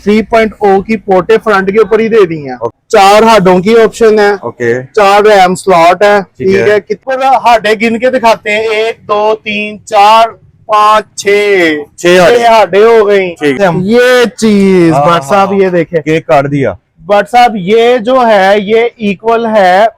3.0 की पोर्टे फ्रंट के ऊपर ही दे दी हैं। 4 हार्डों की ऑप्शन है। ओके 4 रैम स्लॉट है। ठीक है। है, कितने हार्डे गिन के दिखाते हैं? 1 2 3 4 5 6 हार्डे हो गई। ये चीज बट साहब ये देखे, केक काट दिया बट साहब ये जो है ये इक्वल है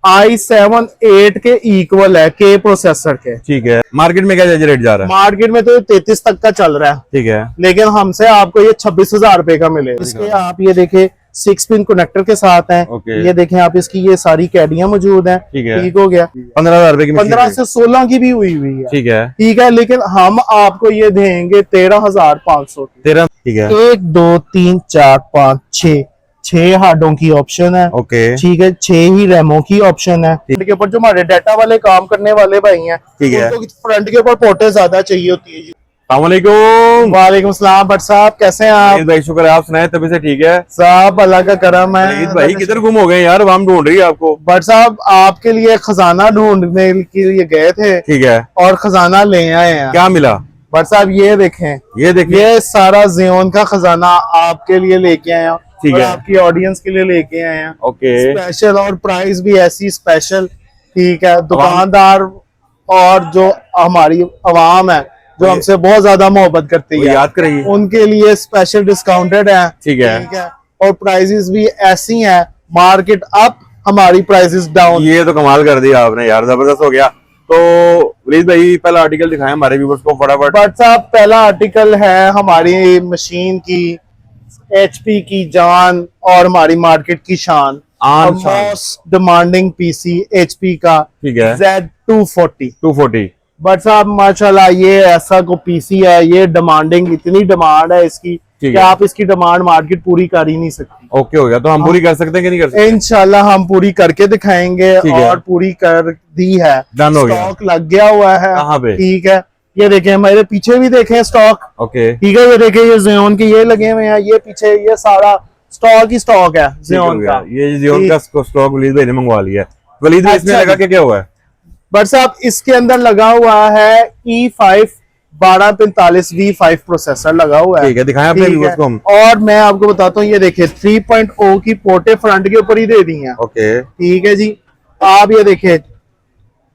i7 8 के इक्वल है के प्रोसेसर के। ठीक है। मार्केट में क्या रेट जा रहा है? मार्केट में तो 33 तक का चल रहा है। ठीक है, लेकिन हमसे आपको ये 26,000 रुपए का मिलेगा। इसके आप ये देखे 6 पिन कनेक्टर के साथ है। ये देखें आप, इसकी ये सारी कैडियां मौजूद हैं। ठीक हो गया। 15,000 रुपए की 15 से 16 की भी हुई है। ठीक है, ठीक है, लेकिन हम आपको ये देंगे 13,500 की। 13। ठीक है। 1 2 3 4 5 6 हार्डों की ऑप्शन है। ओके ठीक है, 6 ही रैमों की ऑप्शन है। फ्रंट के ऊपर जो हमारे डाटा वाले काम करने वाले भाई हैं, ठीक है, उनको फ्रंट के ऊपर पोर्टे ज्यादा चाहिए होती है। अस्सलामुअलैकुम। वालेकुम सलाम भट्ट साहब, कैसे हैं आप? भाई शुक्र है, आप सुनाए तभी से ठीक है साहब, अल्लाह का करम है। भाई किधर गुम हो गए यार? हम ढूंढ रही है आपको। भट्ट साहब आपके लिए खजाना ढूंढने के लिए गए थे। ठीक है, और खजाना ले आए हैं। क्या मिला? भट्ट साहब ये देखें, ये देखिए, ये सारा ज़ियोन का खजाना आपके लिए लेके आए हैं। ठीक और है, आपकी ऑडियंस के लिए लेके आए हैं। ओके। स्पेशल और प्राइस भी ऐसी स्पेशल। ठीक है, दुकानदार और जो हमारी आवाम है जो हमसे बहुत ज्यादा मोहब्बत करती है, याद करिए, उनके लिए स्पेशल डिस्काउंटेड है। ठीक है, और प्राइसेस भी ऐसी हैं, मार्केट अप हमारी प्राइसेस डाउन। ये तो कमाल कर दिया आपने यार, जबरदस्त हो गया। तो प्लीज भाई पहला आर्टिकल दिखाएं हमारे व्यूअर्स को फटाफट। बट साहब पहला आर्टिकल है हमारी मशीन की, HP की जान और हमारी मार्केट की शान, मोस्ट डिमांडिंग पीसी HP का। ठीक है, Z240। बट साहब माशाल्लाह ये ऐसा को पीसी है, ये डिमांडिंग, इतनी डिमांड है इसकी कि आप इसकी डिमांड मार्केट पूरी कर ही नहीं सकती। ओके हो गया, तो हम पूरी कर सकते हैं कि नहीं कर सकते? इंशाल्लाह हम पूरी करके दिखाएंगे और पूरी कर दी है। डन हो गया, स्टॉक लग गया हुआ है। कहाँ पे? ठीक है, ये देखें, मेरे पीछे भी देखें स्टॉक। ओके, ठीक है, ये देखें, ये ज़ियोन के ये लगे हुए हैं, ये पीछे ये सारा स्टॉक ही स्टॉक है ज़ियोन का। ये ज़ियोन का स्टॉक वलीद भाई ने मंगवा लिया है। वलीद भाई इसमें लगा क्या हुआ है? बट साहब इसके अंदर लगा हुआ है E5 1245 V5 प्रोसेसर लगा हुआ है। ठीक है, दिखाएं अपने व्यूअर्स को हम। और मैं आपको बताता हूँ, ये देखिए 3.0 की पोर्टे फ्रंट के ऊपर ही दे दी हैं। ओके, ठीक है जी, आप ये देखिए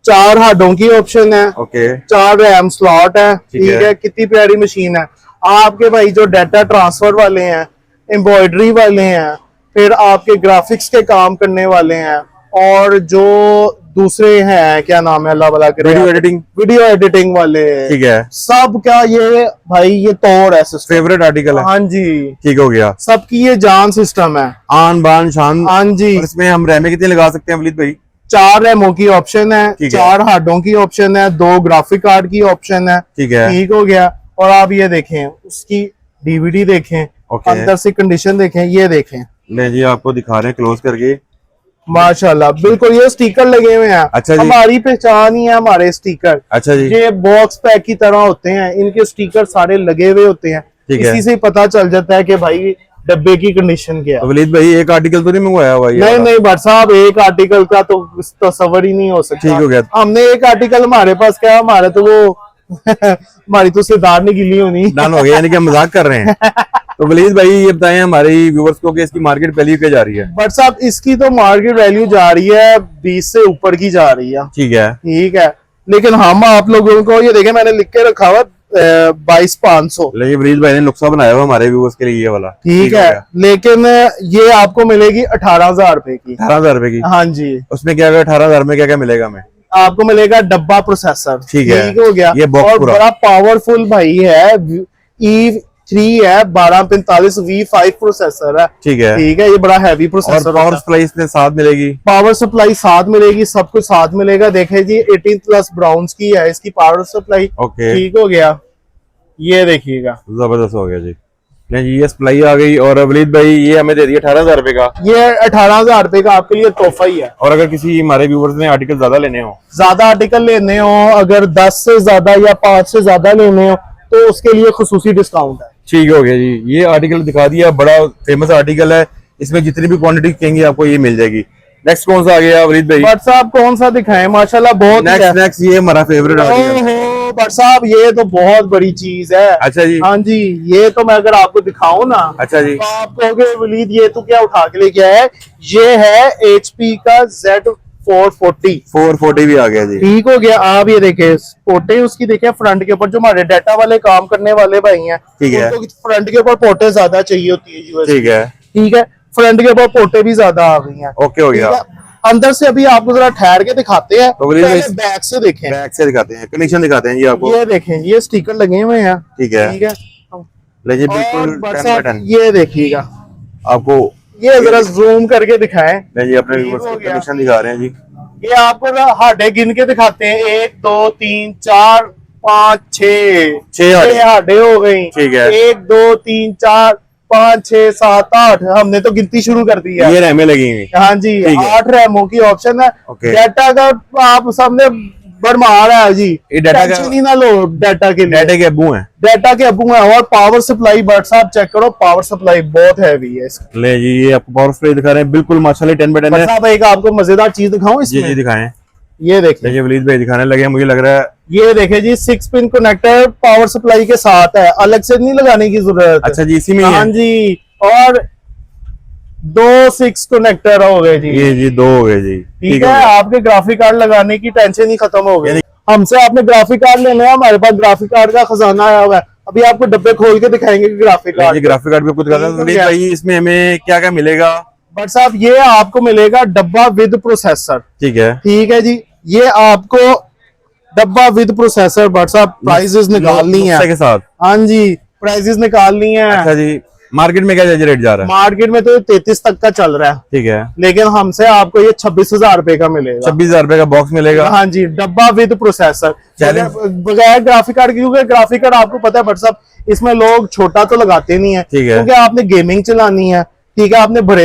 4 हार्डों की ऑप्शन है। ओके, 4 रैम स्लॉट है। ठीक है, कितनी प्यारी मशीन है। आपके भाई जो डाटा ट्रांसफर वाले हैं, एम्ब्रॉयडरी वाले हैं, फिर आपके ग्राफिक्स के काम करने वाले हैं, और जो दूसरे हैं, क्या नाम है, अल्लाह भला करे, वीडियो एडिटिंग वाले। ठीक है, सब क्या ये भाई ये तोड़ है, फेवरेट आर्टिकल है। हाँ जी, ठीक हो गया। सबकी ये जान सिस्टम है, आन बान शान। हाँ जी। इसमें हम रैमे कितने लगा सकते हैं वलीद भाई? 4 रैमों की ऑप्शन है, 4 हार्डों की ऑप्शन है, 2 ग्राफिक कार्ड की ऑप्शन है। ठीक है, ठीक हो गया। और आप ये देखें, उसकी DVD देखें, अंदर से कंडीशन देखें, ये देखें। ले जी, आपको दिखा रहे हैं क्लोज करके। माशाल्लाह, बिल्कुल ये स्टिकर लगे हुए हैं। अच्छा जी, हमारी पहचान ही है हमारे स्टिकर। अच्छा जी, ये बॉक्स पैक की तरह होते हैं, इनके स्टिकर सारे लगे हुए होते हैं। इसी से पता चल जाता है कि भाई डब्बे की कंडीशन क्या है। तो वलीद भाई एक आर्टिकल तो नहीं मंगवाया हुआ? नहीं भट्ट साहब, एक आर्टिकल का तो तस्वर ही नहीं हो सकता। ठीक हो गया। हमने एक आर्टिकल, हमारे पास क्या, हमारे तो वो हमारी तो सिरदार नहीं गिली होनी। डन हो गया, यानी कि हम मजाक कर रहे हैं। तो वलीद भाई ये बताएं हमारे व्यूअर्स को कि इसकी मार्केट वैल्यू क्या जा रही है? बट साहब इसकी तो मार्केट वैल्यू जा रही है 20 से ऊपर की जा रही है। ठीक है, ठीक है, लेकिन हम आप लोगों को ये देखें, मैंने लिख के रखा हुआ 22,500। लेकिन वलीद भाई ने नुस्खा बनाया हुआ हमारे व्यूअर्स के लिए ये वाला। ठीक है, लेकिन ये आपको मिलेगी 18,000 रुपए की। 18,000 रुपए की? हाँ जी। उसमें क्या 18,000 में क्या क्या मिलेगा हमें? आपको मिलेगा डब्बा प्रोसेसर। ठीक है, हो गया। ये बॉक्स और बड़ा पावरफुल भाई है, E3 है, 1245 V5 प्रोसेसर है। ठीक है, ठीक है, ये बड़ा हैवी प्रोसेसर। और पावर सप्लाई इसमें साथ मिलेगी? पावर सप्लाई साथ मिलेगी, सब कुछ साथ मिलेगा। देखे जी 18+ ब्राउन्स की है इसकी पावर सप्लाई। ओके, ठीक हो गया, ये देखिएगा, जबरदस्त हो गया जी। नहीं ये सप्लाई आ गई। और वलीद भाई ये हमें दे दिया 18,000 रुपए का। ये 18,000 रुपए का आपके लिए तोहफा ही है। और अगर किसी हमारे व्यूअर्स ने आर्टिकल ज्यादा लेने हो, ज्यादा आर्टिकल लेने हो, अगर 10 से ज्यादा या 5 से ज्यादा लेने हो, तो उसके लिए खुसूसी डिस्काउंट है। ठीक हो गया जी। ये आर्टिकल दिखा दिया, बड़ा फेमस आर्टिकल है, इसमें जितनी भी क्वांटिटी कहेंगे आपको ये मिल जाएगी। नेक्स्ट कौन सा आ गया वलीद भाई? व्हाट्सएप कौन सा दिखाएं? माशाल्लाह बहुत नेक्स्ट ये हमारा फेवरेट आर्टिकल। बट साहब ये तो बहुत बड़ी चीज है। अच्छा जी। हाँ जी, ये तो मैं अगर आपको दिखाऊं ना, अच्छा जी। तो आप कहोगे वलीद ये तो क्या उठा के लेके आया है। ये है HP का Z440। 440 भी आ गया जी। ठीक हो गया। आप ये देखे पोटे उसकी देखे फ्रंट के ऊपर, जो हमारे डाटा वाले काम करने वाले भाई हैं, ठीक है। उनको फ्रंट के ऊपर पोटे ज्यादा चाहिए होती है USB। ठीक है। ठीक है, फ्रंट के ऊपर पोटे भी ज्यादा आ गई हैं। ओके हो गया। ठीक है? अंदर से अभी आपको जरा ठहर के दिखाते हैं, तो वलीद भाई, पहले बैक से देखें। बैक से दिखाते हैं, कनेक्शन दिखाते हैं जी आपको। ये देखें, ये स्टिकर लगे हुए हैं। ठीक है। ठीक है, ले जी, और बिल्कुल 10 बस बाय आप 10 ये देखिएगा, आपको। ये जरा जूम करके दिखाएं। ले जी, अपने ठीक व्यूअर्स हो को गया। कनेक्शन दिखा रहे हैं जी। ये आपको ना हाडे गिन के दिखाते हैं, 1 2 3 4 5 6 छह हाडे। हाडे हो गई। ठीक है। 1 2 3 4 5 6 7 8, हमने तो गिनती शुरू कर दी है। ये रैमें लगी हुई। हाँ जी, ठीक है। 8 रैमों की ऑप्शन है। ओके। डाटा का आप सामने भरमार है जी, ये डाटा का- टेंशन ही ना लो डाटा के लिए। डाटा के अब्बू हैं। डाटा के अबू है। और पावर सप्लाई बट साहब चेक करो, पावर सप्लाई बहुत हैवी है इसकी। ले जी, ये आपको पावर सप्लाई दिखा रहे हैं, बिल्कुल माशाल्लाह 10 बाय 10 बट है। साहब एक आपको मजेदार चीज दिखाऊं जी इसमें। जी दिखाएं। ये देखिए, देखिए वलीद भाई दिखाने लगे हैं, मुझे लग रहा है। ये देखिए जी, 6 पिन कनेक्टर पावर सप्लाई के साथ है, अलग से नहीं लगाने की जरूरत। अच्छा जी, इसी में ही हाँ है। जी, और 2 6 कनेक्टर हो गए जी। ये जी 2 हो गए जी। ठीक हो है, गया। आपके ग्राफिक कार्ड लगाने की टेंशन ही खत्म हो गई। हमसे आपने ग्राफिक कार्ड लेना है, हमारे पास ग्राफिक कार्ड का खजाना आया हुआ है। अभी आपको डब्बे खोल के दिखाएंगे कि ग्राफिक ले जी, कार्ड। ग्राफिक कार्ड भी आपको दिखाता हूं। वलीद भाई, इसमें हमें क्या क्या मिलेगा? बट साहब ये आपको मिलेगा डब्बा विद प्रोसेसर। ठीक है। ठीक है जी, ये आपको डब्बा विद प्रोसेसर। बट साहब प्राइजेस निकालनी है नुस्खे के साथ। हाँ जी, प्राइजेस निकालनी है। अच्छा जी, मार्केट में क्या रेट जा रहा है? मार्केट में तो 33 तक का चल रहा है, ठीक है। लेकिन हमसे आपको ये 26,000 रुपए का मिलेगा। 26,000 रुपए का बॉक्स मिलेगा। हाँ जी, डब्बा विद प्रोसेसर, चैलेंज। बगैर ग्राफिक कार्ड, क्योंकि ग्राफिक कार्ड आपको पता है बट साहब इसमें लोग छोटा तो लगाते नहीं है। ठीक है। क्योंकि आपने गेमिंग चलानी है। ठीक है, आपने बड़े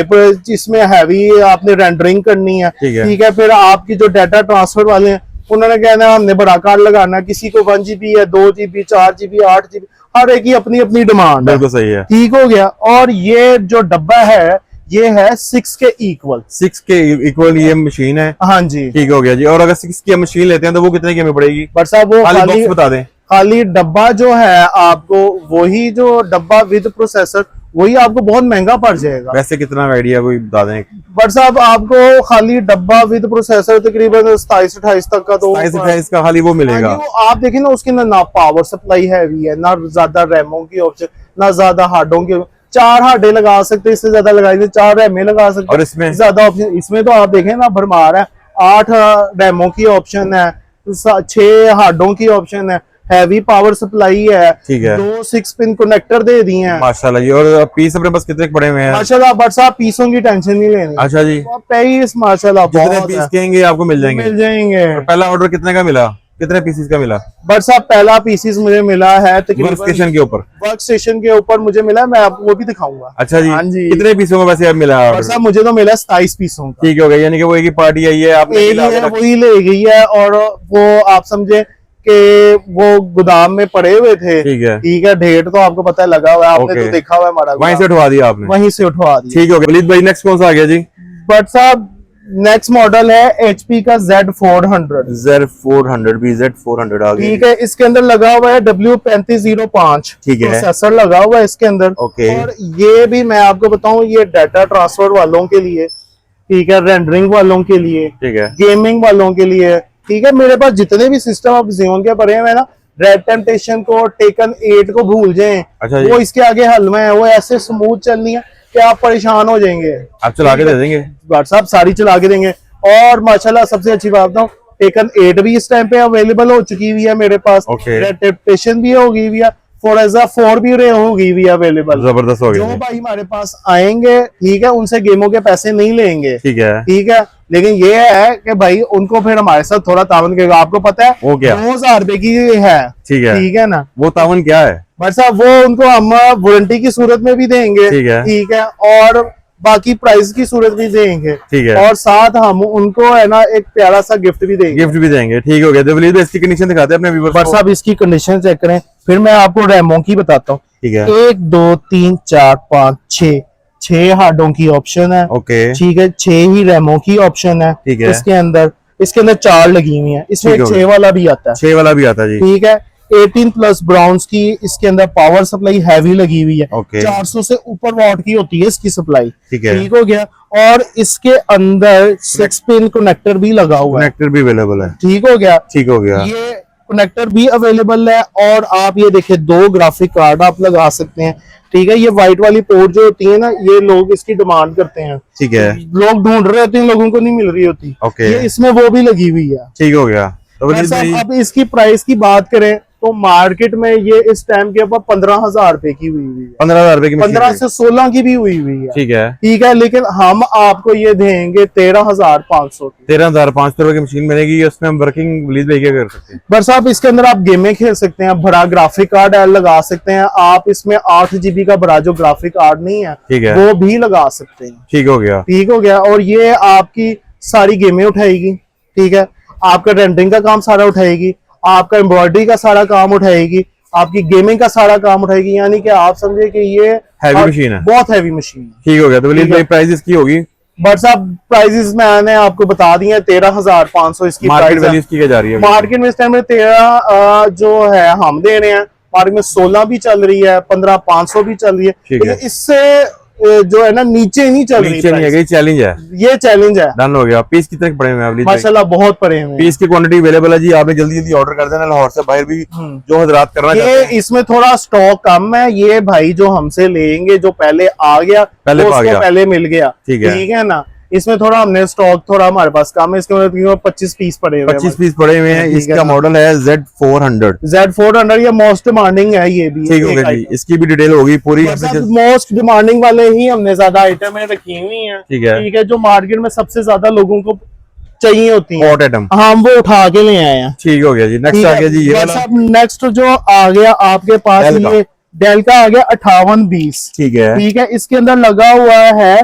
इसमें हैवी आपने रेंडरिंग करनी है। ठीक है। ठीक है, फिर आपकी जो डाटा ट्रांसफर वाले हैं, उन्होंने कहना है हमने बड़ा कार्ड लगाना है। किसी को 1 GB है, 2 GB, 4 GB, 8 GB, हर एक की अपनी अपनी डिमांड है। बिल्कुल सही है। ठीक हो गया। और ये जो डब्बा है, ये है 6 के इक्वल। 6 के इक्वल ये मशीन है। हाँ जी, ठीक हो गया जी। और अगर 6 की मशीन लेते हैं तो वो कितने की हमें पड़ेगी? बट साहब वो खाली खाली बॉक्स बता दें। खाली डब्बा जो है आपको, वही जो डब्बा विद प्रोसेसर, वही आपको बहुत महंगा पड़ जाएगा। वैसे कितना आइडिया कोई बता दें? बट साहब आपको खाली डब्बा विद प्रोसेसर तकरीबन 27-28 तक का तो 27 का खाली वो मिलेगा। हाँ जी, वो आप देखें ना, उसके ना पावर सप्लाई हैवी है, ना ज्यादा रैमों की ऑप्शन, ना ज्यादा हार्डों की। 4 हार्डे लगा सकते, इससे ज्यादा लगाएंगे 4 रैमें लगा सकते। और इसमें ज्यादा ऑप्शन इसमें तो आप देखें ना भरमार है। 8 रैमों की ऑप्शन है, 6 हार्डों की ऑप्शन है, हैवी पावर सप्लाई है। ठीक है। 2 6 पिन कनेक्टर दे दिए हैं माशाल्लाह जी। और पीस अपने पास कितने पड़े हुए हैं? माशाल्लाह। बट साहब पीसों की टेंशन नहीं लेनी। अच्छा जी, पीस माशाल्लाह जितने बहुत पीस है, कहेंगे आपको मिल जाएंगे। मिल जाएंगे। और पहला ऑर्डर कितने का मिला? कितने पीसेस का मिला? बट साहब पहला पीसीस मुझे मिला है तकरीबन वर्कस्टेशन के ऊपर। वर्क स्टेशन के ऊपर मुझे मिला है, मैं आपको वो भी दिखाऊंगा। अच्छा जी। हाँ जी। कितने पीसों का वैसे अब मिला बट ऑर्डर? साहब मुझे तो मिला 27 पीसों का। ठीक हो गया, यानी कि वो एक ही पार्टी आई है, आपने एक मिला ही है, के रख- वही ले गई है। और वो आप समझे कि वो गोदाम में पड़े हुए थे। ठीक है। ठीक है, ढेर तो आपको पता है लगा हुआ है, आपने ओके। तो देखा हुआ है हमारा वहीं से गोदाम। उठवा दिया आपने? वहीं से उठवा दिया। ठीक हो गया। वलीद भाई, नेक्स्ट कौन सा आ गया जी? बट साहब नेक्स्ट मॉडल है HP का Z400। Z400 भी, Z400 आ गया। ठीक है, इसके अंदर लगा हुआ है W3505। ठीक है। प्रोसेसर लगा हुआ है इसके अंदर। ओके। और ये भी मैं आपको बताऊं, ये डाटा ट्रांसफर वालों के लिए, ठीक है, रेंडरिंग वालों के लिए, ठीक है। गेमिंग वालों के लिए। ठीक है, मेरे पास जितने भी सिस्टम आप Xeon के पड़े हैं ना, रेड टेम्पटेशन को, टेकन 8 को भूल जाएं, अच्छा जी। वो इसके आगे हल में है। वो ऐसे स्मूथ चलनी है कि आप परेशान हो जाएंगे। आप चला के दे देंगे? व्हाट्सएप सारी चला के देंगे। और माशाल्लाह सबसे अच्छी बात बताऊं, टेकन 8 भी इस टाइम पे अवेलेबल हो चुकी हुई है मेरे पास। ओके। रेड टेम्पटेशन भी होगी हुई है, फोर्जा 4 भी होगी हुई है अवेलेबल। जबरदस्त हो जो गया। भाई हमारे पास आएंगे, ठीक है, उनसे गेमों के पैसे नहीं लेंगे। ठीक है। ठीक है, लेकिन ये है कि भाई उनको फिर हमारे साथ थोड़ा तावन करेगा। आपको पता है वो क्या? 2000 रुपए की है। ठीक है। ठीक है ना, वो तावन क्या है? भाई साहब वो उनको हम वारंटी की सूरत में भी देंगे। ठीक है। ठीक है, और बाकी प्राइस की सूरत भी देंगे। ठीक है। और साथ हम उनको है ना एक प्यारा सा गिफ्ट भी देंगे। गिफ्ट भी देंगे। ठीक हो गया। तो वलीद भाई, इसकी कंडीशन दिखाते हैं अपने व्यूअर्स बट को। साहब इसकी कंडीशन चेक करें, फिर मैं आपको रैमों की बताता हूँ। ठीक है। 1 2 3 4 5 6 हार्डों की ऑप्शन है। ओके। ठीक है, 6 ही रैमों की ऑप्शन है ठीक है। इसके अंदर। इसके अंदर 4 लगी हुई है, इसमें ठीक एक है। 6 वाला भी आता है। 6 वाला भी आता है जी। ठीक है, 18 प्लस ब्राउन्स की इसके अंदर पावर सप्लाई हैवी लगी हुई है। ओके। 400 से ऊपर वॉट की होती है इसकी सप्लाई। ठीक है। ठीक हो गया। और इसके अंदर 6 पिन कनेक्टर भी लगा हुआ है। कनेक्टर भी अवेलेबल है। ठीक हो गया। ठीक हो गया। ये कनेक्टर भी अवेलेबल है। और आप ये देखिए 2 ग्राफिक कार्ड आप लगा सकते हैं। ठीक है, ये व्हाइट वाली पोर्ट जो होती है ना, ये लोग इसकी डिमांड करते हैं। ठीक है। लोग ढूंढ रहे होते हैं, लोगों को नहीं मिल रही होती। ओके। ये इसमें वो भी लगी हुई है। ठीक हो गया। तो वलीद वैसे भाई अब इसकी प्राइस की बात करें तो मार्केट में ये इस टाइम के ऊपर 15,000 रुपए की हुई हुई है। 15,000 रुपए की मशीन 15 है। से 16 की भी हुई हुई है। ठीक है। ठीक है, लेकिन हम आपको ये देंगे 13,500 की। 13,500 रुपए की मशीन बनेगी। उसमें हम वर्किंग वलीद भाई क्या कर सकते हैं? बस आप इसके अंदर आप गेमें खेल सकते हैं, बड़ा ग्राफिक कार्ड लगा सकते हैं आप। इसमें 8 GB का बड़ा जो ग्राफिक कार्ड नहीं है, ठीक है। वो भी लगा सकते हैं। ठीक हो गया। ठीक हो गया। और ये आपकी सारी गेमें उठाएगी। ठीक है, आपका रेंडरिंग का काम सारा उठाएगी, आपका एम्ब्रॉयडरी का सारा काम उठाएगी, आपकी गेमिंग का सारा काम उठाएगी। यानी कि आप समझे कि ये हैवी मशीन है। बहुत हैवी मशीन है। ठीक हो गया। तो वलीद ठीक है। भाई प्राइस इसकी होगी? बट साहब प्राइजेस मैंने आपको बता दी है, 13,500 इसकी मार्केट प्राइस है। वैल्यू इसकी क्या जा रही है? मार्केट में इस टाइम में 13 जो है हम दे रहे हैं। मार्केट में 16 भी चल रही है, 15,500 भी चल रही है। ठीक है। लेकिन इससे जो है ना नीचे नहीं चल रही नीचे नहीं है, प्राइस। ये चैलेंज है। ये चैलेंज है। डन हो गया। पीस कितने पड़े हुए हैं वलीद भाई? माशाल्लाह बहुत पड़े हुए हैं। पीस की क्वांटिटी अवेलेबल है जी। आपने जल्दी जल्दी ऑर्डर कर देना। लाहौर से बाहर भी जो हजरात करना चाहते ये हैं। इसमें थोड़ा स्टॉक कम है। ये भाई जो हमसे लेंगे, जो पहले आ गया पहले वो आ उसको गया। पहले मिल गया। ठीक है। ठीक है ना, इसमें थोड़ा हमने स्टॉक थोड़ा हमारे पास कम है। इसके अंदर 25 पीस पड़े हुए हैं। 25 पीस पड़े हुए हैं। ठीक है इसका ना। मॉडल है Z400। Z400 ये मोस्ट डिमांडिंग है। ये भी ठीक हो गया जी। इसकी भी डिटेल होगी पूरी। मोस्ट डिमांडिंग वाले ही हमने ज्यादा आइटम रखी हुई हैं। ठीक है। ठीक है, जो मार्केट में सबसे ज्यादा लोगों को चाहिए होती है, हॉट आइटम। हम वो उठा के ले आए हैं। ठीक हो गया जी। नेक्स्ट आ गया जी ये वाला। नेक्स्ट जो आ गया आपके पास, डेल का। ये डेल का आ गया 5820। ठीक है। ठीक है, इसके अंदर लगा हुआ है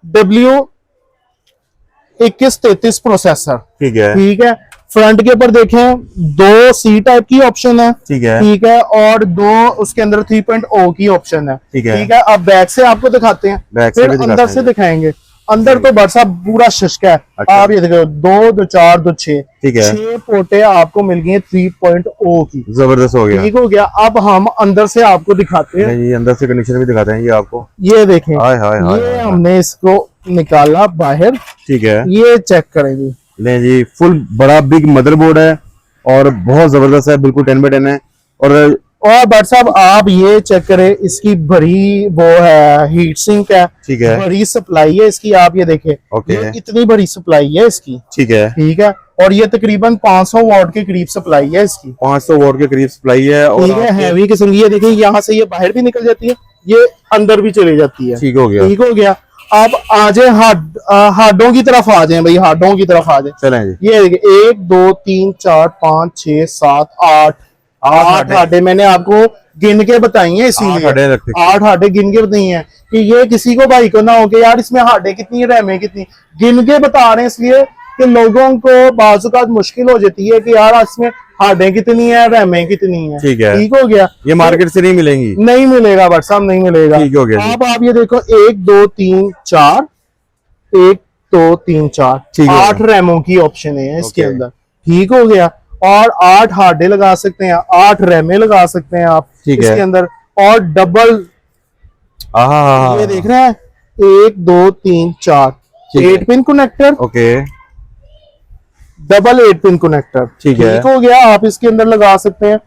W2133 प्रोसेसर। ठीक है। ठीक है, फ्रंट के ऊपर देखें 2 C टाइप की ऑप्शन है। ठीक है। ठीक है, और 2 उसके अंदर 3.0 की ऑप्शन है। ठीक है। ठीक है, अब बैक से आपको दिखाते हैं, बैक से फिर भी दिखाते अंदर हैं। से दिखाएंगे। अंदर तो बरसा पूरा शशका है। अच्छा। आप ये देखो 2 2 4 2 6 ठीक है। 6 पोटे आपको मिल गई 3.0 की। जबरदस्त हो गया। ठीक हो गया। अब हम अंदर से आपको दिखाते हैं। नहीं, ये अंदर से कंडीशन भी दिखाते हैं ये आपको। ये देखें, हाय हाय हाय ये हाय। हमने इसको निकाला बाहर। ठीक है। ये चेक करेंगे। ले जी, फुल बड़ा बिग मदरबोर्ड है और बहुत जबरदस्त है। बिल्कुल 10/10 है। और बट साहब आप ये चेक करें, इसकी बड़ी वो है हीट सिंक है। ठीक है। बड़ी सप्लाई है इसकी, आप ये देखें। ओके। ये इतनी बड़ी सप्लाई है इसकी। ठीक है। ठीक है, और ये तकरीबन 500 वॉट के करीब सप्लाई है इसकी। 500 वॉट के करीब सप्लाई है। और ठीक है, आपको- हैवी किस्म की। ये देखिए, यहाँ से ये बाहर भी निकल जाती है, ये अंदर भी चली जाती है। ठीक हो गया। ठीक हो गया। अब आ जाए हार्डों की तरफ आ जाए भाई, हार्डों की तरफ आ जाए। चलें जी। ये देखिए 1 2 3 4 5 6 7 8 आठ हार्डे मैंने आपको गिन के बताई हैं। 8 हार्डें रखते हैं। 8 हार्डे गिन के बताई हैं कि ये किसी को भाई को ना हो कि यार इसमें हार्डे कितनी है, रैमें कितनी। गिन के बता रहे हैं इसलिए कि लोगों को बाजुकात मुश्किल हो जाती है कि यार इसमें हार्डे कितनी है, रैमें कितनी है। ठीक है। ठीक हो गया। ये मार्केट से नहीं मिलेंगी। नहीं मिलेगा बट साहब, नहीं मिलेगा। ठीक हो गया जी। अब आप ये देखो 1 2 3 4 1 2 3 4 ठीक हो 8 रैमों की ऑप्शन है इसके ओके। अंदर। ठीक हो गया। और 8 हार्डे लगा सकते हैं, 8 रैमे लगा सकते हैं आप ठीक है। इसके अंदर। और डबल ये देख रहे हैं 1 2 3 4 ठीक है। 8 pin connector, okay. Double 8 pin connector. ठीक है। हो गया। आप इसके अंदर लगा सकते हैं।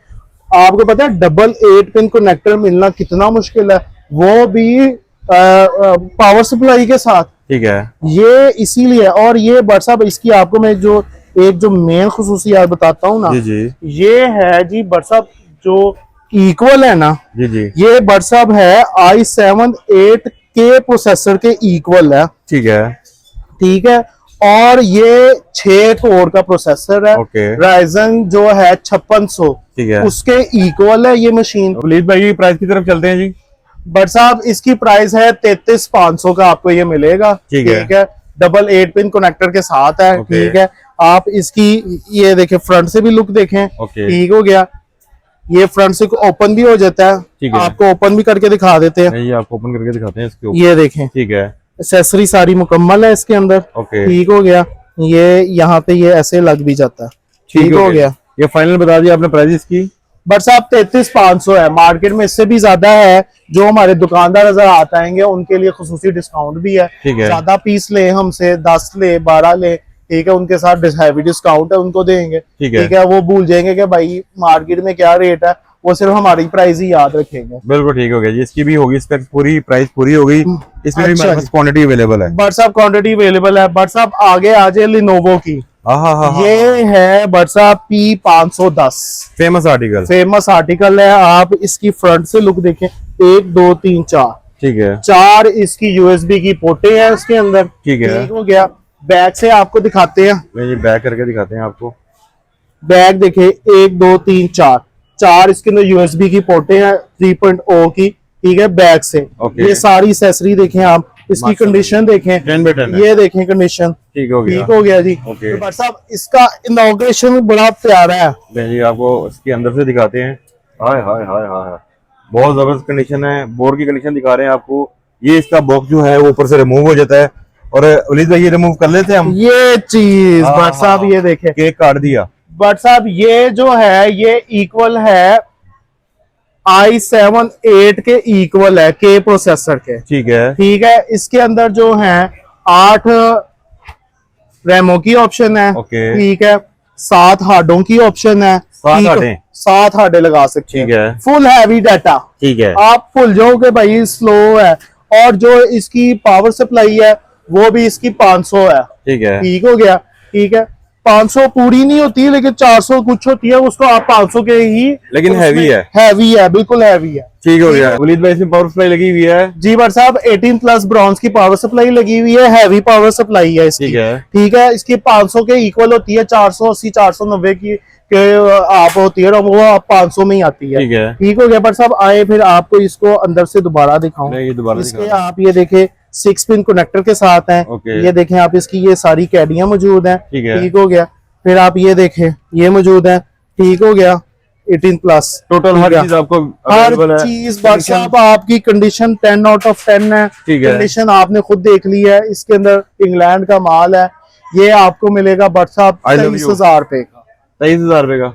आपको पता है डबल 8 पिन कनेक्टर मिलना कितना मुश्किल है, वो भी पावर सप्लाई के साथ। ठीक है। ये इसीलिए। और ये बट साहब इसकी आपको मैं जो एक जो मेन खुसूसियात बताता हूँ ना, जी जी ये है जी बट साहब जो इक्वल है ना, जी जी। ये बट साहब है i7 8K प्रोसेसर के इक्वल है। ठीक है। ठीक है, और ये 6 कोर का प्रोसेसर है। ओके। राइजन जो है 5600 ठीक है। उसके इक्वल है ये मशीन। वलीद भाई की प्राइस की तरफ चलते हैं जी। बट साहब इसकी प्राइस है 33,500 का आपको ये मिलेगा। ठीक है। डबल 8 पिन कनेक्टर के साथ है। ओके। ठीक है, आप इसकी ये देखें, फ्रंट से भी लुक देखें। ओके। ठीक हो गया। ये फ्रंट से ओपन भी हो जाता है। ठीक है। आपको ओपन भी करके दिखा देते हैं। नहीं, आप ओपन करके दिखाते हैं इसके ऊपर। ये देखें, ठीक है। एक्सेसरी सारी मुकम्मल है इसके अंदर। ओके। ठीक हो गया। ये यहाँ पे ये ऐसे लग भी जाता है। ठीक हो गया। ये फाइनल बता दिया आपने प्राइस इसकी? बट साहब 33,500 है, मार्केट में इससे भी ज्यादा है। जो हमारे दुकानदार नजर आते आएंगे उनके लिए खुसूसी डिस्काउंट भी है। ठीक है। ज्यादा पीस ले हमसे, 10 ले 12 ले, ठीक है, उनके साथ हैवी डिस्काउंट है, उनको देंगे। ठीक है। ठीक है, वो भूल जाएंगे कि भाई मार्केट में क्या रेट है, वो सिर्फ हमारी प्राइस ही याद रखेंगे। बिल्कुल ठीक हो गया जी। इसकी भी होगी स्पेक्स पूरी, प्राइस पूरी हो गई। इसमें भी अच्छा हमारे पास क्वांटिटी अवेलेबल है। बट साहब क्वांटिटी अवेलेबल है। बट साहब आगे आ जाए लिनोवो की। ये है बट साहब P510, famous article. Famous article है। आप इसकी फ्रंट से लुक देखें, 1 2 3 4, ठीक है, 4 इसकी यूएसबी की पोर्टे हैं इसके अंदर। ठीक है। ठीक हो गया। बैक से आपको दिखाते हैं, ये बैक करके दिखाते हैं आपको। बैक देखे 1 2 3 4, 4 इसके अंदर यूएसबी की पोर्टे हैं 3.0 की। ठीक है, बैक से ये सारी एक्सेसरी देखें आप, इसकी कंडीशन देखें, 10/10 ये देखें कंडीशन। ठीक हो गया। ठीक हो गया जी। ओके। तो बट साहब इसका इनॉग्रेशन बड़ा प्यारा है। जी आपको इसके अंदर से दिखाते हैं। हाय हाय हाय हाय, बहुत जबरदस्त कंडीशन है। बोर्ड की कंडीशन दिखा रहे हैं आपको। ये इसका बॉक्स जो है वो ऊपर से रिमूव हो जाता है। और वलीद भाई ये रिमूव कर लेते हैं हम, ये चीज बट साहब ये देखें, केक काट दिया। बट साहब ये जो है ये इक्वल है i7 8 के इक्वल है, के प्रोसेसर के। ठीक है। ठीक है, इसके अंदर जो है 8 रैमों की ऑप्शन है। ओके। ठीक है, 7 हार्डों की ऑप्शन है। 7 हार्डें? 7 हार्डें लगा सकते हैं। ठीक है। Full heavy data. ठीक है। आप भूल जाओगे भाई स्लो है। और जो इसकी पावर सप्लाई है वो भी इसकी 500 है। ठीक है। ठीक हो गया। ठीक है, 500 पूरी नहीं होती लेकिन 400 कुछ होती है, उसको आप 500 के ही, लेकिन हैवी है। हैवी है, बिल्कुल हैवी है। ठीक हो गया। वलीद भाई इसमें पावर सप्लाई लगी हुई है? जी बट साहब 18 प्लस ब्रॉन्ज की पावर सप्लाई लगी हुई है, हैवी पावर सप्लाई है इसकी। ठीक है। ठीक है, इसकी 500 के इक्वल होती है, 480 490 की के आप होती है, वो आप 500 में ही आती है। ठीक है। ठीक हो गया। बट साहब आए फिर आपको इसको अंदर से दोबारा दिखाऊं। ये दोबारा इसके आप ये देखें 6 पिन कनेक्टर के साथ हैं। ओके। ये देखें आप, इसकी ये सारी कैडियां मौजूद हैं। ठीक है। ठीक हो गया। फिर आप ये देखें ये मौजूद है। ठीक हो गया। 18 प्लस टोटल हर चीज आपको हर अवेलेबल है। चीज। बट साहब आपकी कंडीशन 10 आउट ऑफ 10 है। ठीक है। कंडीशन आपने खुद देख ली है। इसके अंदर इंग्लैंड का माल है। ये आपको मिलेगा बट साहब 23,000 रुपए का। 23,000 रुपए का।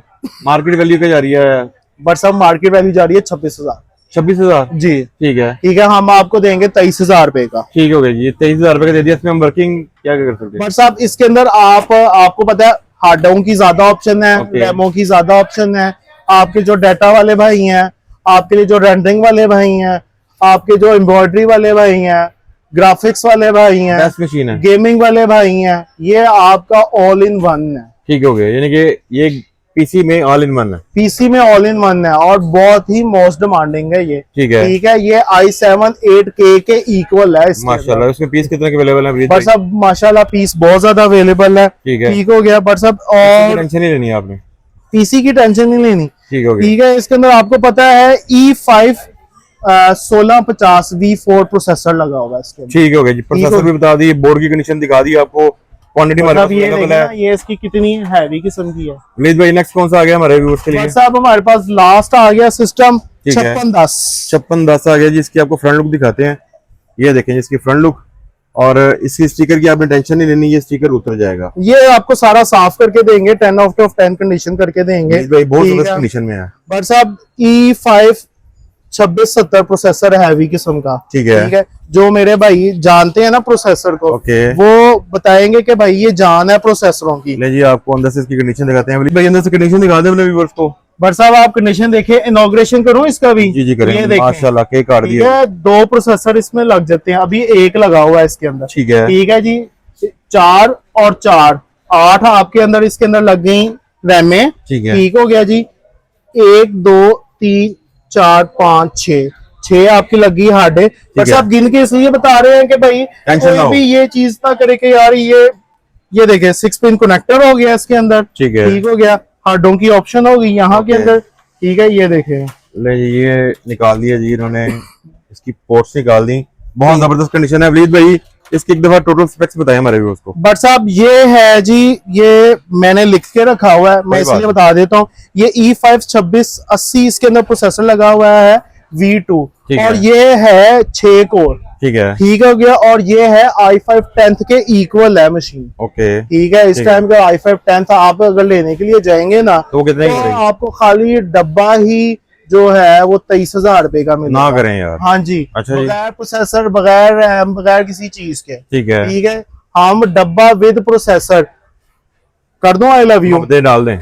मार्केट वैल्यू क्या जा रही है? बट साहब मार्केट वैल्यू जा रही है 26,000। 26,000? जी ठीक है। ठीक है, हम आपको देंगे 23,000 रुपए का। ठीक हो गया जी। 23,000 रुपए का दे दिया। इसमें हम वर्किंग क्या कर सकते हैं? बट साहब इसके अंदर आपको पता है हार्डों की ज्यादा ऑप्शन है, ओके। रैमों की ज्यादा ऑप्शन है। आपके जो डाटा वाले भाई हैं, आपके लिए जो रेंडरिंग वाले भाई हैं, आपके जो एम्ब्रॉयडरी वाले भाई हैं, ग्राफिक्स वाले भाई हैं, बेस्ट मशीन है। गेमिंग वाले भाई हैं, ये आपका ऑल इन वन है। ठीक हो गया, यानी कि ये पीसी में ऑल इन वन है। पीसी में ऑल इन वन है और बहुत ही मोस्ट डिमांडिंग है ये। ठीक है। ठीक है, ये i7 8K के इक्वल है इसके अंदर। माशाल्लाह। उसमें पीस कितने के अवेलेबल है? बट साहब माशाल्लाह पीस बहुत ज्यादा अवेलेबल है। ठीक है। ठीक हो गया। बट साहब और टेंशन नहीं लेनी है आपने, पीसी की टेंशन नहीं लेनी। ठीक हो गया। ठीक है, इसके अंदर आपको पता है E5 1650 V4 प्रोसेसर लगा हुआ है इसके अंदर। ठीक हो गया जी। प्रोसेसर भी बता दी, बोर्ड की कंडीशन दिखा दी आपको, क्वांटिटी हमारे पास मतलब ये अवेलेबल देखना, है। ये इसकी कितनी हैवी किस्म की है। वलीद भाई नेक्स्ट कौन सा आ गया हमारे व्यूअर्स के लिए? बट साहब हमारे पास लास्ट आ गया सिस्टम ठीक है। 5610। 5610 आ गया जी। इसकी आपको फ्रंट लुक दिखाते हैं। ये देखें इसकी फ्रंट लुक, और इसकी स्टिकर की आपने टेंशन नहीं लेनी, ये स्टिकर उतर जाएगा। ये आपको सारा साफ करके देंगे, 10 आउट ऑफ 10 कंडीशन करके देंगे। वलीद भाई बहुत ठीक जबरदस्त है। कंडीशन में है। बट साहब E5 2670 प्रोसेसर है हैवी किस्म का। ठीक है। ठीक है, जो मेरे भाई जानते हैं ना प्रोसेसर को, ओके। वो बताएंगे कि भाई ये जान है प्रोसेसरों की। ले जी आपको अंदर से इसकी कंडीशन दिखाते हैं। वलीद भाई अंदर से कंडीशन दिखा दें अपने व्यूअर्स को। बट साहब आप कंडीशन देखिए, इनॉग्रेशन करूं इसका भी? जी जी ये करें। देखें। माशाल्लाह केक काट ठीक दिया। है, 2 प्रोसेसर इसमें लग जाते हैं, अभी 1 लगा हुआ है इसके अंदर। ठीक है। ठीक है जी। 4 और 4 8 आपके अंदर इसके अंदर लग गई रैमें। ठीक है। ठीक हो गया जी। 1 2 3 4 5 6 आपकी लगी हार्ड है। बट है। साहब गिन के इसलिए बता रहे हैं कि भाई टेंशन ना कोई हो। भी ये चीज ना करे कि यार ये देखे 6 पिन कनेक्टर हो गया इसके अंदर। ठीक है। ठीक हो गया। हार्डों की ऑप्शन होगी यहाँ के ओके। अंदर। ठीक है, ये देखे। ले जी ये निकाल दिया जी इन्होंने, इसकी पोर्ट्स निकाल दी। बहुत जबरदस्त कंडीशन है। वलीद भाई इसकी एक दफा टोटल स्पेक्स बताएं हमारे व्यूअर्स को। बट साहब ये है जी, ये मैंने लिख के रखा हुआ है, मैं इसलिए बता देता हूँ। ये E5 2680 इसके अंदर प्रोसेसर लगा हुआ है V2 ठीक और है। ये है 6 कोर। ठीक है। ठीक हो गया। और ये है i5 10th के इक्वल है मशीन। ओके। ठीक है। इस टाइम का i5 10th आप अगर लेने के लिए जाएंगे ना तो कितने की तो पड़ेगी? आपको खाली डब्बा ही जो है वो 23,000 रुपए का मिलेगा। ना करें यार। हाँ जी। अच्छा जी। बगैर प्रोसेसर, बगैर रैम, बगैर किसी चीज के। ठीक है। ठीक है। हम डब्बा विद प्रोसेसर कर दो। आई लव यू दे डाल दें।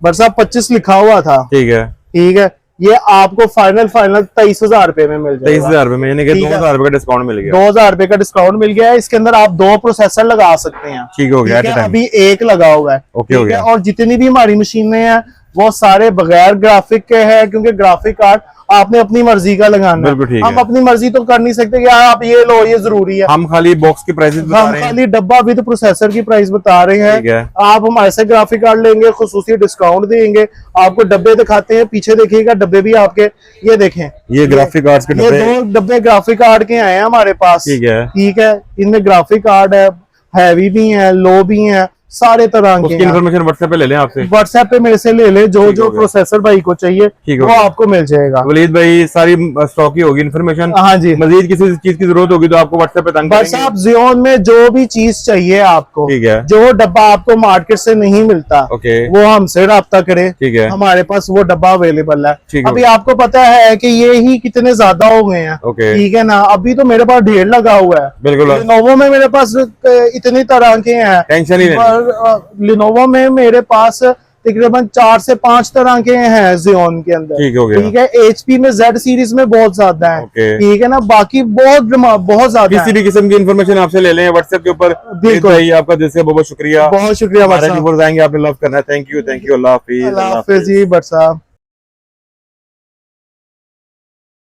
बरसा 25 लिखा हुआ था। ठीक है। ठीक है। ये आपको फाइनल 23,000 रुपए में मिल जाएगा। 23,000 रुपए में, यानी कि ठीक है। 2,000 रुपए का डिस्काउंट मिल गया। 2,000 रुपए का डिस्काउंट मिल गया है। इसके अंदर आप 2 प्रोसेसर लगा सकते हैं। ठीक हो गया। ठीक है। अभी एक लगा हुआ है। ओके हो ठीक है। गया। और जितनी भी हमारी मशीनें हैं वो सारे बगैर ग्राफिक के हैं, क्योंकि ग्राफिक कार्ड आपने अपनी मर्जी का लगाना है। बिल्कुल ठीक हम है। अपनी मर्जी तो कर नहीं सकते कि आप ये लो, ये जरूरी है। हम खाली बॉक्स की प्राइसेस बता हम रहे हैं। खाली डब्बा विद प्रोसेसर की प्राइस बता रहे ठीक है। हैं। आप हमारे से ग्राफिक कार्ड लेंगे, खुसूसी डिस्काउंट देंगे। आपको डब्बे दिखाते हैं, पीछे देखिएगा डब्बे भी आपके, ये देखें, ये ग्राफिक कार्ड्स के ये डब्बे। 2 डब्बे ग्राफिक कार्ड के आए हैं हमारे पास। ठीक है। ठीक है। इनमें ग्राफिक कार्ड है, हैवी भी है, लो भी है, सारे तरह के उसकी हैं। इन्फॉर्मेशन व्हाट्सएप पे ले लें आपसे। व्हाट्सएप पे मेरे से ले ले, जो ठीक जो हो गया। प्रोसेसर भाई को चाहिए ठीक हो वो गया। आपको मिल जाएगा। वलीद भाई सारी स्टॉक ही होगी इन्फॉर्मेशन। हाँ जी। मजीद किसी चीज की जरूरत होगी तो आपको व्हाट्सएप पे तंग बस करेंगे। आप जियोन में जो भी चीज चाहिए आपको, ठीक है। जो डब्बा आपको मार्केट से नहीं मिलता, ओके। वो हमसे राब्ता करे। ठीक है। हमारे पास वो डब्बा अवेलेबल है। ठीक है। अभी आपको पता है कि ये ही कितने ज्यादा हो गए हैं। ओके। ठीक है ना। अभी तो मेरे पास ढेर लगा हुआ है। बिल्कुल। लिनोवो में मेरे पास इतनी तरह के हैं। टेंशन ही नहीं। लिनोवो में मेरे पास तकरीबन 4 से 5 तरह के हैं जियोन के अंदर। ठीक हो गया। ठीक है। HP में Z सीरीज में बहुत ज्यादा है। ओके। ठीक है ना। बाकी बहुत ज्यादा किसी भी किस्म की इन्फॉर्मेशन आपसे ले लें व्हाट्सएप के ऊपर। बिल्कुल। भाई आपका दिल से बहुत बहुत शुक्रिया। बहुत शुक्रिया हमारे बरसा। व्यूअर्स आएंगे, आपने लव करना है। Thank you. अल्लाह हाफिज। अल्लाह हाफिज जी बरसा।